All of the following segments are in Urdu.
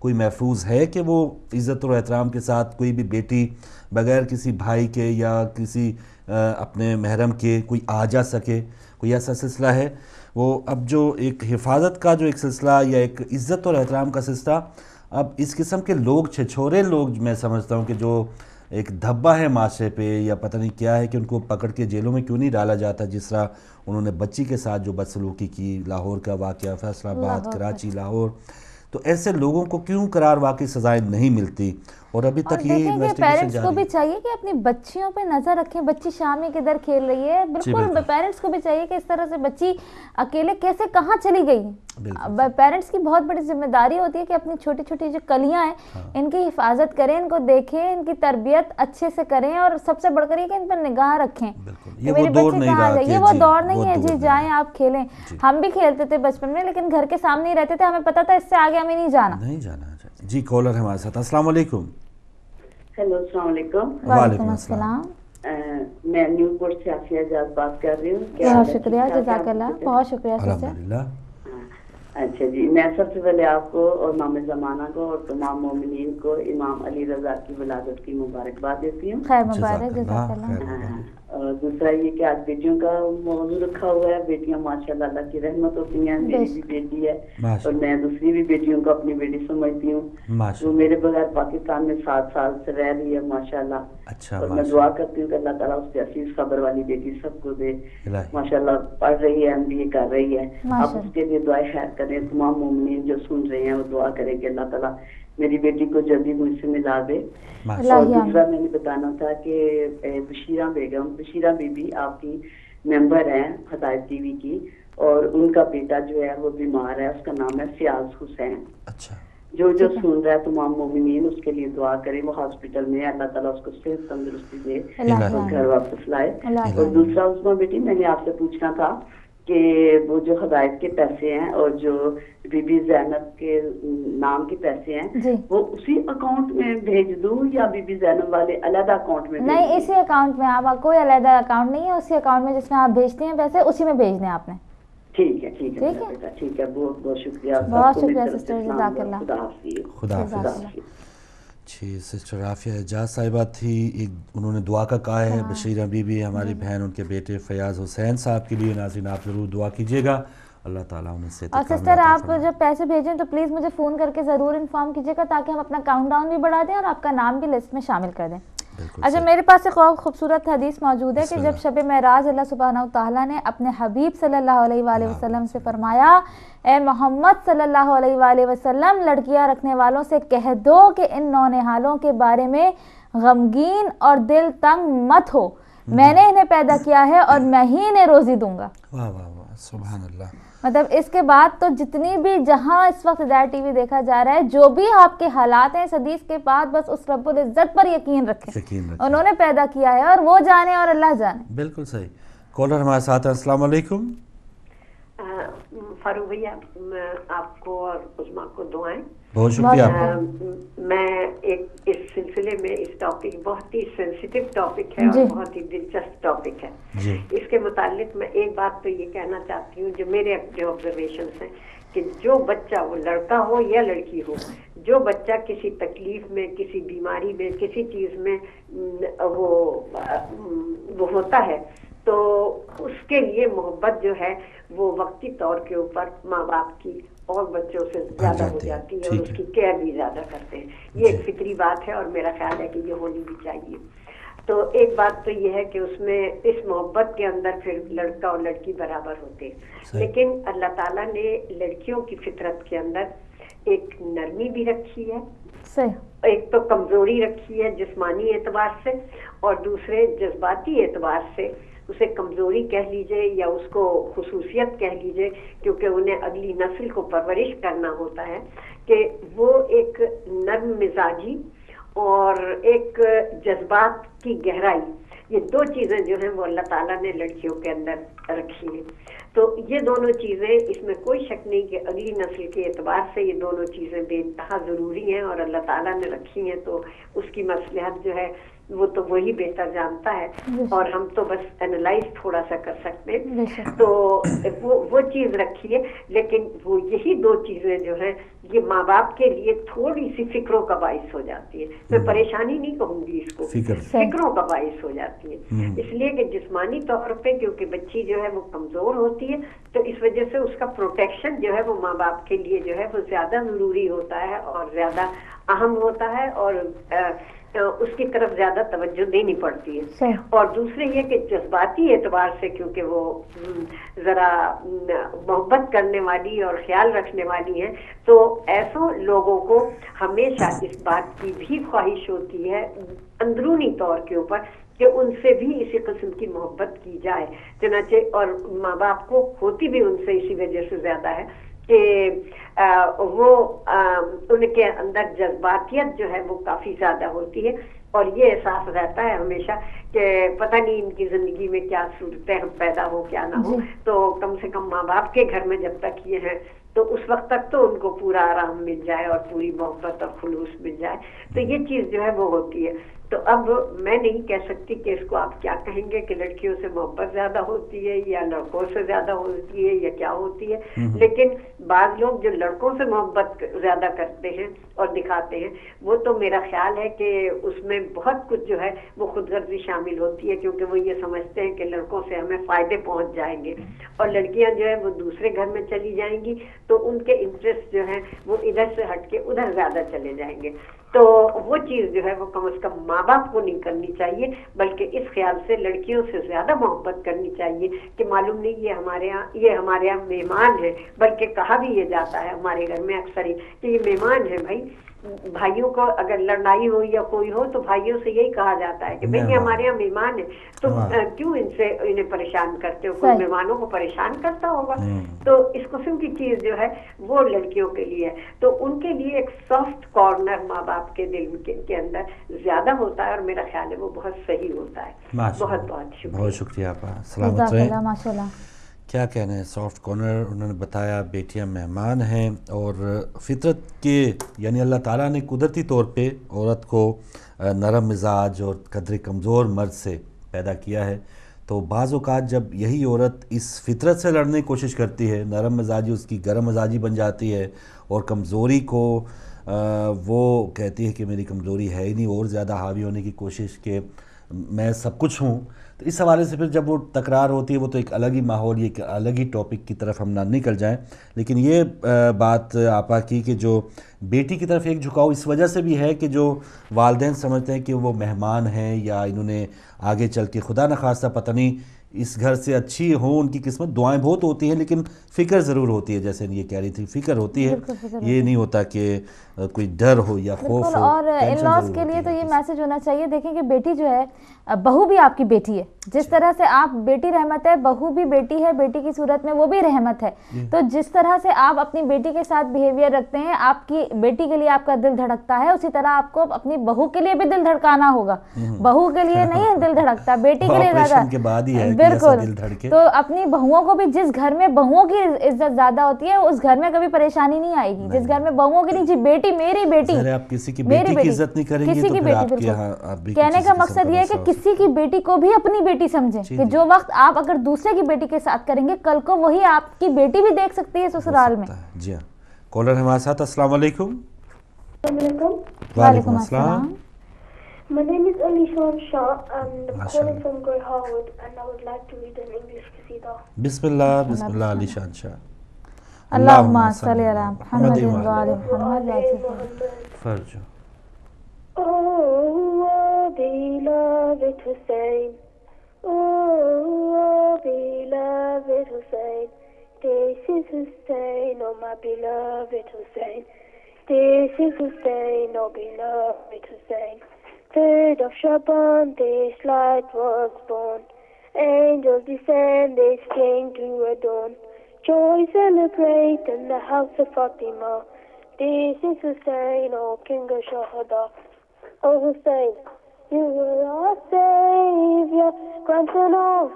کوئی محفوظ ہے کہ وہ عزت اور احترام کے ساتھ کوئی بھی بیٹی بغیر کسی بھائی کے یا کسی اپنے محرم کے کوئی آ جا سکے؟ کوئی ایسا سلسلہ ہے؟ وہ اب جو ایک حفاظت کا جو ایک سلسلہ یا ایک عزت اور احترام کا سلسلہ، اب اس قسم کے لوگ، چھچورے لوگ، میں سمجھتا ہوں کہ جو ایک دھبا ہے معاشرے پہ یا پتہ نہیں کیا ہے کہ ان کو پکڑ کے جیلوں میں کیوں نہیں ڈالا جاتا، جس طرح انہوں نے بچی کے ساتھ جو بدسلوکی کی، لاہور کا واقعہ، فیصل آباد، کراچی، لاہور، تو ایسے لوگوں کو کیوں قرار واقعی سزائیں نہیں ملتی؟ اور ابھی تک یہ انویسٹیگیشن پیرنٹس جاری کو ہے۔ بھی چاہیے کہ اپنی بچیوں پہ نظر رکھیں، بچی شامی کدھر کھیل رہی ہے، بالکل پیرنٹس کو بھی چاہیے کہ اس طرح سے بچی اکیلے کیسے کہاں چلی گئی۔ پیرنٹس کی بہت بڑی ذمہ داری ہوتی ہے کہ اپنی چھوٹی چھوٹی جو کلیاں ہیں ان کی حفاظت کریں، ان کو دیکھیں، ان کی تربیت اچھے سے کریں، اور سب سے بڑھ کر یہ کہ ان پر نگاہ رکھیں۔ میری بچی کہاں جائے، یہ وہ دور نہیں ہے جی جائیں آپ کھیلیں۔ ہم بھی کھیلتے تھے بچپن میں، لیکن گھر کے سامنے ہی رہتے تھے، ہمیں پتا تھا اس سے آگے ہمیں نہیں جانا۔ جی کالر ہمارے ساتھ، السلام علیکم۔ ہیلو، السلام علیکم۔ وعلیکم السلام۔ میں نیو پورٹ سے آفیہ اعجاز بات کر رہی ہوں۔ بہت شکریہ، جزاک اللہ، بہت شکریہ سر۔ الحمدللہ۔ اچھا جی، میں سب سے پہلے آپ کو اور امام زمانہ کو اور تمام مومنین کو امام علی رضا کی ولادت کی مبارکباد دیتی ہوں۔ خیر مبارک، جزاک اللہ۔ اور دوسرا یہ کہ آج بیٹیوں کا موضوع رکھا ہوا ہے۔ بیٹیاں ماشاءاللہ اللہ کی رحمت ہوتی ہیں، میری بھی بیٹی ہے اور میں دوسری بھی بیٹیوں کو اپنی بیٹی سمجھتی ہوں۔ وہ میرے بغیر پاکستان میں 7 سال سے رہ رہی ہے ماشاءاللہ، اور میں دعا کرتی ہوں کہ اللہ تعالیٰ اس کے عزیز خبر والی بیٹی سب کو دے۔ ماشاءاللہ پڑھ رہی ہے، MBA کر رہی ہے۔ آپ اس کے لیے دعائیں خیر کریں، تمام مومنین جو سن رہے ہیں وہ دعا کریں کہ اللہ تعالیٰ میری بیٹی کو جلدی مجھ سے ملا دے۔ اور دوسرا میں نے بتانا تھا کہ بشیرہ بیگم، بشیرہ بی بی آپ کی ممبر ہیں ہدایت ٹی وی کی، اور ان کا بیٹا جو ہے وہ بیمار ہے، اس کا نام ہے فیاض حسین۔ جو سن رہا ہے تمام مومنین اس کے لیے دعا کریں، وہ ہاسپٹل میں، اللہ تعالیٰ اس کو صحت تندرستی دے اور گھر واپس لائے۔ اور دوسرا عظمیٰ بیٹی، میں نے آپ سے پوچھنا تھا کہ وہ جو ہدایت کے پیسے ہیں اور جو بی بی زینب کے نام کے پیسے ہیں وہ اسی اکاؤنٹ میں بھیج دوں یا بی بی زینب والے علیحدہ اکاؤنٹ میں؟ نہیں، اسی اکاؤنٹ میں، آپ کوئی علیحدہ اکاؤنٹ نہیں ہے، اسی اکاؤنٹ میں جس میں آپ بھیجتے ہیں پیسے اسی میں بھیجنے آپ نے۔ ٹھیک ہے ٹھیک ہے ٹھیک ہے، بہت بہت شکریہ، بہت شکریہ سسٹر، جزاک اللہ، خدا حافظ۔ جی سسٹر عافیہ اعجاز صاحبہ تھی، انہوں نے دعا کا کہا ہے، بشیرہ بی بی ہماری بہن، ان کے بیٹے فیاض حسین صاحب کے لیے ناظرین آپ ضرور دعا کیجیے گا، اللہ تعالیٰ انہیں سے۔ اور سسٹر آپ جب پیسے بھیجیں تو پلیز مجھے فون کر کے ضرور انفارم کیجیے گا تاکہ ہم اپنا کاؤنٹ ڈاؤن بھی بڑھا دیں اور آپ کا نام بھی لسٹ میں شامل کر دیں۔ اچھا، میرے پاس ایک اور خوبصورت حدیث موجود ہے کہ جب شب معراج اللہ سبحانہ وتعالیٰ نے اپنے حبیب صلی اللہ علیہ وآلہ وسلم سے فرمایا، اے محمد صلی اللہ علیہ وآلہ وسلم، لڑکیاں رکھنے والوں سے کہہ دو کہ ان نونہالوں کے بارے میں غمگین اور دل تنگ مت ہو، میں نے انہیں پیدا کیا ہے اور میں ہی انہیں روزی دوں گا۔ واہ واہ واہ، سبحان اللہ۔ مطلب اس کے بعد تو جتنی بھی جہاں اس وقت ہدایت ٹی وی دیکھا جا رہا ہے، جو بھی آپ کے حالات ہیں اس حدیث کے بعد، بس اس رب العزت پر یقین رکھیں، انہوں نے پیدا کیا ہے اور وہ جانے اور اللہ جانے۔ بالکل صحیح۔ کالر ہمارے ساتھ ہیں، السلام علیکم۔ فاروق بھیا، آپ کو اور عظمیٰ کو دعائیں۔ بہت شکریہ۔ میں ایک اس سلسلے میں، اس ٹاپک بہت ہی سینسیٹیو ٹاپک ہے اور بہت ہی دلچسپ ٹاپک ہے، اس کے متعلق میں ایک بات تو یہ کہنا چاہتی ہوں، جو میرے اپنے آبزرویشنس ہیں کہ جو بچہ، وہ لڑکا ہو یا لڑکی ہو، جو بچہ کسی تکلیف میں، کسی بیماری میں، کسی چیز میں وہ ہوتا ہے تو اس کے لیے محبت جو ہے وہ وقتی طور کے اوپر ماں باپ کی اور بچوں سے زیادہ ہو جاتی ہے اور اس کی کیئر بھی زیادہ کرتے ہیں۔ یہ ایک فطری بات ہے اور میرا خیال ہے کہ یہ ہونی بھی چاہیے۔ تو ایک بات تو یہ ہے کہ اس میں، اس محبت کے اندر پھر لڑکا اور لڑکی برابر ہوتے ہیں، لیکن اللہ تعالیٰ نے لڑکیوں کی فطرت کے اندر ایک نرمی بھی رکھی ہے، ایک تو کمزوری رکھی ہے جسمانی اعتبار سے، اور دوسرے جذباتی اعتبار سے اسے کمزوری کہہ لیجئے یا اس کو خصوصیت کہہ لیجئے، کیونکہ انہیں اگلی نسل کو پرورش کرنا ہوتا ہے کہ وہ ایک نرم مزاجی اور ایک جذبات کی گہرائی، یہ دو چیزیں جو ہیں وہ اللہ تعالیٰ نے لڑکیوں کے اندر رکھی ہیں۔ تو یہ دونوں چیزیں، اس میں کوئی شک نہیں کہ اگلی نسل کے اعتبار سے یہ دونوں چیزیں بے انتہا ضروری ہیں اور اللہ تعالیٰ نے رکھی ہیں، تو اس کی مصلحت جو ہے وہ تو وہی بہتر جانتا ہے اور ہم تو بس اینالائز تھوڑا سا کر سکتے ہیں۔ تو وہ چیز رکھی ہے، لیکن وہ یہی دو چیزیں جو ہیں یہ ماں باپ کے لیے تھوڑی سی فکروں کا باعث ہو جاتی ہے. میں پریشانی نہیں کہوں گی اس کو, فکروں کا باعث ہو جاتی ہے. اس لیے کہ جسمانی طور پہ کیونکہ بچی جو ہے وہ کمزور ہوتی ہے, تو اس وجہ سے اس کا پروٹیکشن جو ہے وہ ماں باپ کے لیے جو ہے وہ زیادہ ضروری ہوتا ہے اور زیادہ اہم ہوتا ہے, اور اس کی طرف زیادہ توجہ دینی پڑتی ہے. اور دوسرے یہ کہ جذباتی اعتبار سے کیونکہ وہ ذرا محبت کرنے والی اور خیال رکھنے والی ہیں, تو ایسوں لوگوں کو ہمیشہ اس بات کی بھی خواہش ہوتی ہے اندرونی طور کے اوپر کہ ان سے بھی اسی قسم کی محبت کی جائے. چنانچہ اور ماں باپ کو ہوتی بھی ان سے اسی وجہ سے زیادہ ہے کہ وہ ان کے اندر جذباتیت جو ہے وہ کافی زیادہ ہوتی ہے, اور یہ احساس رہتا ہے ہمیشہ کہ پتہ نہیں ان کی زندگی میں کیا صورتیں پیدا ہو کیا نہ ہو. تو کم سے کم ماں باپ کے گھر میں جب تک یہ ہے تو اس وقت تک تو ان کو پورا آرام مل جائے اور پوری محبت اور خلوص مل جائے. تو یہ چیز جو ہے وہ ہوتی ہے. تو اب میں نہیں کہہ سکتی کہ اس کو آپ کیا کہیں گے کہ لڑکیوں سے محبت زیادہ ہوتی ہے یا لڑکوں سے زیادہ ہوتی ہے یا کیا ہوتی ہے, لیکن بعض لوگ جو لڑکوں سے محبت زیادہ کرتے ہیں اور دکھاتے ہیں وہ تو میرا خیال ہے کہ اس میں بہت کچھ جو ہے وہ خود غرضی شامل ہوتی ہے, کیونکہ وہ یہ سمجھتے ہیں کہ لڑکوں سے ہمیں فائدے پہنچ جائیں گے, اور لڑکیاں جو ہے وہ دوسرے گھر میں چلی جائیں گی تو ان کے انٹرسٹ جو ہیں وہ ادھر سے ہٹ کے ادھر زیادہ چلے جائیں گے. تو وہ چیز جو ہے وہ کم از کم ماں باپ کو نہیں کرنی چاہیے, بلکہ اس خیال سے لڑکیوں سے زیادہ محبت کرنی چاہیے کہ معلوم نہیں یہ ہمارے یہاں مہمان ہے, بلکہ کہا بھی یہ جاتا ہے ہمارے گھر میں اکثر ہی کہ یہ مہمان ہے. بھائی بھائیوں کو اگر لڑائی ہو یا کوئی ہو تو بھائیوں سے یہی کہا جاتا ہے کہ بھئی یہ ہمارے یہاں مہمان ہے, تم کیوں انہیں پریشان کرتے ہو, کوئی مہمانوں کو پریشان کرتا ہوگا. تو اس قسم کی چیز جو ہے وہ لڑکیوں کے لیے ہے, تو ان کے لیے ایک سافٹ کارنر ماں باپ کے دل کے اندر زیادہ ہوتا ہے, اور میرا خیال ہے وہ بہت صحیح ہوتا ہے. بہت بہت شکریہ. بہت شکریہ آپ, سلامت رہیں. کیا کہنا ہے, سافٹ کارنر انہوں نے بتایا, بیٹیاں مہمان ہیں اور فطرت کے یعنی اللہ تعالیٰ نے قدرتی طور پہ عورت کو نرم مزاج اور قدر کمزور مرد سے پیدا کیا ہے. تو بعض اوقات جب یہی عورت اس فطرت سے لڑنے کی کوشش کرتی ہے, نرم مزاجی اس کی گرم مزاجی بن جاتی ہے, اور کمزوری کو وہ کہتی ہے کہ میری کمزوری ہے ہی نہیں, اور زیادہ حاوی ہونے کی کوشش کہ میں سب کچھ ہوں. تو اس حوالے سے پھر جب وہ تکرار ہوتی ہے وہ تو ایک الگ ہی ماحول, یہ ایک الگ ہی ٹاپک کی طرف ہم نہ نکل جائیں. لیکن یہ بات آپا کی کہ جو بیٹی کی طرف ایک جھکاؤ اس وجہ سے بھی ہے کہ جو والدین سمجھتے ہیں کہ وہ مہمان ہیں, یا انہوں نے آگے چل کے خدا نخواستہ پتہ نہیں اس گھر سے اچھی ہوں ان کی قسمت, دعائیں بہت ہوتی ہیں لیکن فکر ضرور ہوتی ہے, جیسے یہ کہہ رہی تھی فکر ہوتی ہے, یہ نہیں ہوتا کہ کوئی ڈر ہو یا خوف ہو. اور ان-لاز کے لیے تو یہ میسج ہونا چاہیے, دیکھیں کہ بیٹی جو ہے بہو بھی آپ کی بیٹی ہے, جس طرح سے آپ بیٹی رحمت ہے, بہو بھی بیٹی ہے, بیٹی کی صورت میں وہ بھی رحمت ہے. تو جس طرح سے آپ اپنی بیٹی کے ساتھ بیہیویئر رکھتے ہیں, آپ کی بیٹی کے لیے آپ کا دل دھڑکتا ہے, اسی طرح آپ کو اپنی بہو کے لیے بھی دل دھڑکانا ہوگا. بہو کے لیے نہیں دل دھڑکتا, بیٹی کے لیے زیادہ. بالکل. تو اپنی بہوؤں کو بھی, جس گھر میں بہوؤں کی عزت زیادہ ہوتی ہے اس گھر میں کبھی پریشانی نہیں آئے گی. جس گھر میں بہوؤں کی نہیں, جی بیٹی میری بیٹی, آپ کسی کی بیٹی کی عزت نہیں کریں گے تو پھر آپ کے یہاں کہنے کا مقصد یہ ہے کہ کسی کی بیٹی کو بھی اپنی بیٹی سمجھیں, کہ جو وقت آپ اگر دوسرے کی بیٹی کے ساتھ کریں گے, کل کو وہی آپ کی بیٹی بھی دیکھ سکتی ہے سسرال میں. جی ہاں. کالر ہمارے ساتھ. السلام علیکم. وعلیکم السلام. My name is Alishan Shah and I'm calling from Grey Harwood, and I would like to read an English qasida. Bismillah, Bismillah, Alishan Shah. Allahumma salli ala Muhammadin wa ala Muhammad. Farjo. Oh, beloved Hussein. Oh, beloved Hussein. This is Hussein, oh my beloved Hussein. This is Hussein, oh beloved Hussein. 3rd of Shaban, this light was born. Angels descended, came to adorn. Joy celebrate in the house of Fatima. This is Hussein, O King of Shahada. O Hussein, you are our Savior, grandson of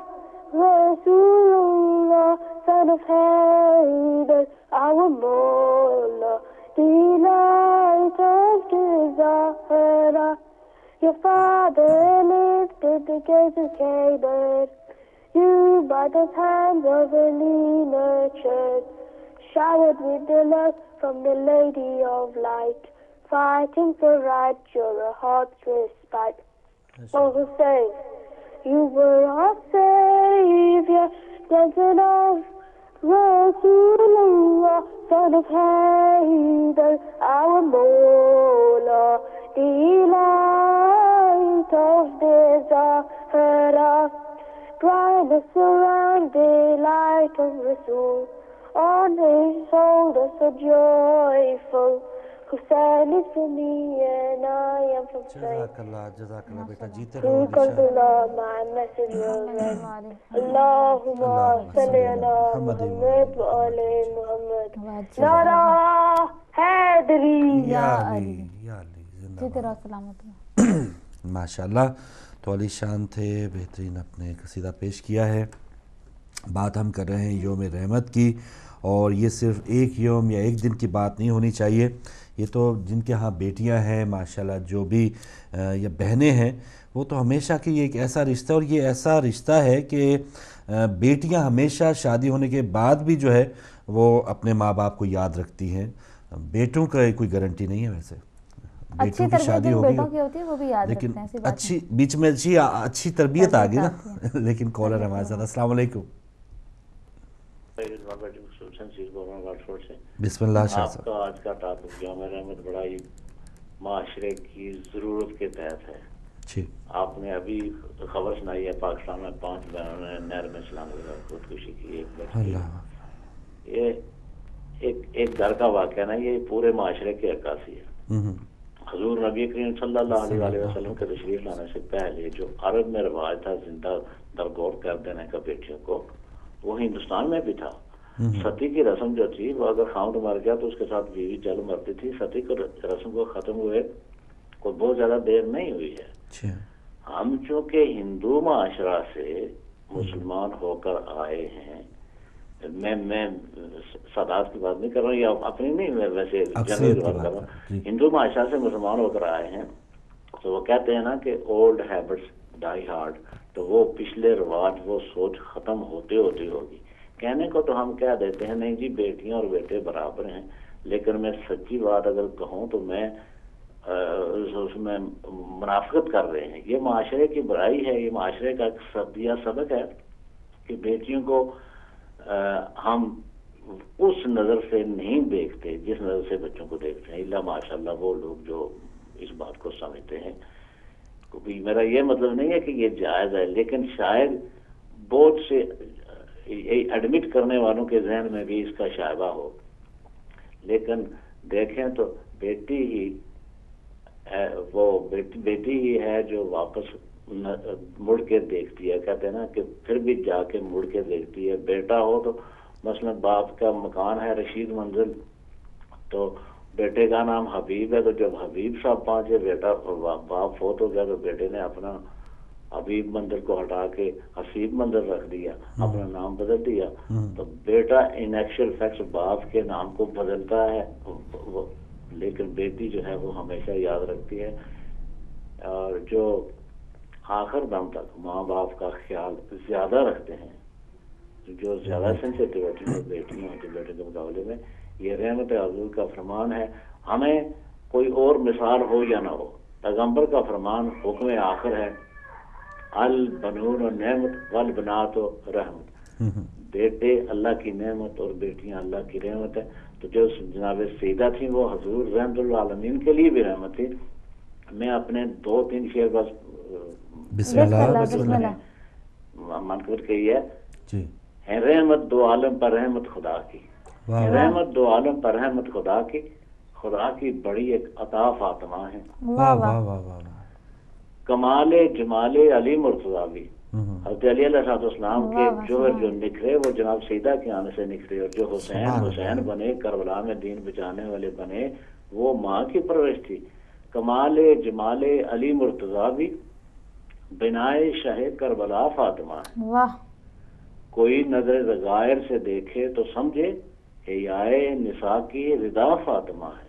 Rasulullah, son of Haydar, our Mawla, delight of the Zahra. Your father lifted the gates of Khaybar. You by the hands of Ali nurtured, showered with the love from the Lady of Light, fighting for right, you're a heart's respite. Oh Hussein, you were our savior, descendant of Rasulullah, son of Haydar, our Mawla, delight of the Zahra, brightness around the light of Rasul, on his shoulders so joyful. Hussein is for me and I am from faith. جزاک اللہ بیٹا، جیتے Through رہو Karbala, my message will reign. Allahumma salli ala Muhammad wa ali Muhammad. Nara Haidari. یا علی یا علی زندہ جیتے رہو سلامت. ماشاء اللہ. تو علی شان تھے، بہترین اپنے قصیدہ پیش کیا ہے. بات ہم کر رہے ہیں یوم رحمت کی، اور یہ صرف ایک یوم یا ایک دن کی بات نہیں ہونی چاہیے. یہ تو جن کے ہاں بیٹیاں ہیں ماشاءاللہ، جو بھی یا بہنیں ہیں، وہ تو ہمیشہ کی یہ ایک ایسا رشتہ، اور یہ ایسا رشتہ ہے کہ بیٹیاں ہمیشہ شادی ہونے کے بعد بھی جو ہے وہ اپنے ماں باپ کو یاد رکھتی ہیں. بیٹوں کا کوئی گارنٹی نہیں ہے ویسے، اچھی تربیت جن بیٹوں کی ہوتی ہے وہ بھی یاد لیکن رکھتے ہیں. ایسی بات اچھی بیچ میں اچھی تربیت آ گئی نا. لیکن کالر ہمارے ساتھ. السلام علیکم. بسم اللہ شاہ آپ صاحب. کا آج کا ٹاپک یوم رحمت بڑا ہی معاشرے کی ضرورت کے تحت ہے. جی آپ نے ابھی خبر سنائی ہے پاکستان میں 5 بہنوں نے نہر میں چھلانگ لگا خودکشی کی. ایک بچی، یہ ایک گھر کا واقعہ نا، یہ پورے معاشرے کی عکاسی ہے. حضور نبی کریم صلی اللہ علیہ وسلم کے تشریف لانے سے پہلے جو عرب میں رواج تھا زندہ درگور کر دینے کا بیٹیوں کو، وہ ہندوستان میں بھی تھا. ستی کی رسم جو تھی، وہ اگر خاوند مر گیا تو اس کے ساتھ بیوی جل مرتی تھی. ستی کی رسم کو ختم ہوئے کوئی بہت زیادہ دیر نہیں ہوئی ہے. ہم چونکہ ہندو معاشرہ سے مسلمان ہو کر آئے ہیں، میں سادات کی بات نہیں کر رہا ہوں یا اپنی نہیں، میں ویسے جنرل بات کر رہا ہوں. ہندو معاشرہ سے مسلمان ہو کر آئے ہیں تو وہ کہتے ہیں نا کہ اولڈ ہیبٹس ڈائی ہارڈ، تو وہ پچھلے رواج، وہ سوچ ختم ہوتے ہوگی. کہنے کو تو ہم کہہ دیتے ہیں نہیں جی بیٹیاں اور بیٹے برابر ہیں، لیکن میں سچی بات اگر کہوں تو میں اس میں منافقت کر رہے ہیں. یہ معاشرے کی برائی ہے، یہ معاشرے کا صدیہ سبق ہے کہ بیٹیوں کو ہم اس نظر سے نہیں دیکھتے جس نظر سے بچوں کو دیکھتے ہیں. اللہ ماشاء اللہ وہ لوگ جو اس بات کو سمجھتے ہیں. میرا یہ مطلب نہیں ہے کہ یہ جائز ہے، لیکن شاید بہت سے ایڈمٹ کرنے والوں کے ذہن میں بھی اس کا شائبہ ہو. لیکن دیکھیں تو بیٹی ہی وہ بیٹی ہی ہے جو واپس مڑ کے دیکھتی ہے. کہتے ہیں نا کہ پھر بھی جا کے مڑ کے دیکھتی ہے. بیٹا ہو تو مثلا باپ کا مکان ہے رشید منزل، تو بیٹے کا نام حبیب ہے، تو جب حبیب صاحب پہنچے بیٹا باپ فوت ہو گیا تو بیٹے نے اپنا حبیب مندر کو ہٹا کے حسیب مندر رکھ دیا، اپنا نام بدل دیا. تو بیٹا ان ایکچوئل فیکٹس باپ کے نام کو بدلتا ہے، لیکن بیٹی جو ہے وہ ہمیشہ یاد رکھتی ہے. اور جو آخر دم تک ماں باپ کا خیال زیادہ رکھتے ہیں، جو زیادہ سینسیٹیوٹی میں بیٹیاں ہوتی بیٹے کے مقابلے میں، یہ رحمت حضور کا فرمان ہے. ہمیں کوئی اور مثال ہو یا نہ ہو، پیغمبر کا فرمان حکم آخر ہے، البنون و نعمت والبنات و رحمت. بیٹے اللہ کی نعمت اور بیٹیاں اللہ کی رحمت ہے. تو جو جناب سیدہ تھیں وہ حضور رحمت العالمین کے لیے بھی رحمت تھی. میں اپنے 2-3 شعر بس بسم اللہ منقبت کی ہے رحمت دو عالم پر رحمت خدا کی، رحمت دو عالم پر رحمت خدا کی، خدا کی بڑی ایک عطا فاطمہ ہے. کمال جمال علی مرتضیٰ بھی، حضرت علی علیہ السلام کے جوہر جو نکھرے وہ جناب سیدہ کے آنے سے نکھرے. اور جو حسین بنے کربلا میں دین بچانے والے بنے، وہ ماں کی پرورش تھی. کمال جمال علی مرتضیٰ بھی، بنائے شہ کربلا فاطمہ ہے. کوئی نظر غائر سے دیکھے تو سمجھے حیائے نساء کی رضا فاطمہ ہے.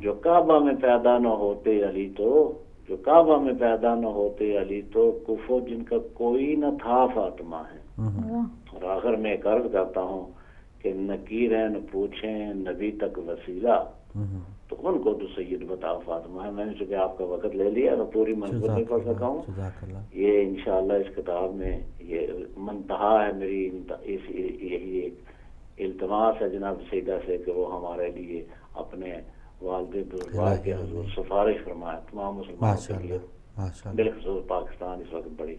جو کعبہ میں پیدا نہ ہوتے علی تو، جو کعبہ میں پیدا نہ ہوتے علی تو، کفو جن کا کوئی نہ تھا فاطمہ ہے. اور آخر میں ایک عرض کرتا ہوں کہ نکیر ہیں نہ پوچھیں نبی تک وسیلہ تو ان کو تو سید بتا فاطمہ ہے. میں نے چونکہ آپ کا وقت لے لیا تو پوری منظور نہیں پڑھ سکا ہوں. یہ انشاءاللہ اس کتاب میں یہ منتہا ہے میری یہی ایک التماس ہے جناب سیدہ سے کہ وہ ہمارے لیے اپنے والد بزرگوار کے حضور سفارش فرمائے تمام مسلمانوں کے لیے. بالخصوص پاکستان اس وقت بڑی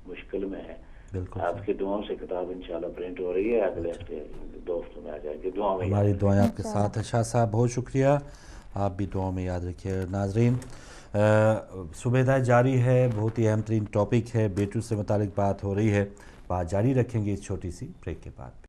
مشکل میں ہے. آپ کی دعاؤں سے کتاب انشاءاللہ پرنٹ ہو رہی ہے, اگلے ہفتے 2 ہفتوں میں آ جائے گی. دعا میں ہماری دعائیں آپ کے ساتھ ہیں. شاہ صاحب بہت شکریہ, آپ بھی دعاؤں میں یاد رکھیے. ناظرین, صبح جاری ہے, بہت ہی اہم ترین ٹاپک ہے, بیٹوں سے متعلق بات ہو رہی ہے, بات جاری رکھیں گے اس چھوٹی سی بریک کے بعد.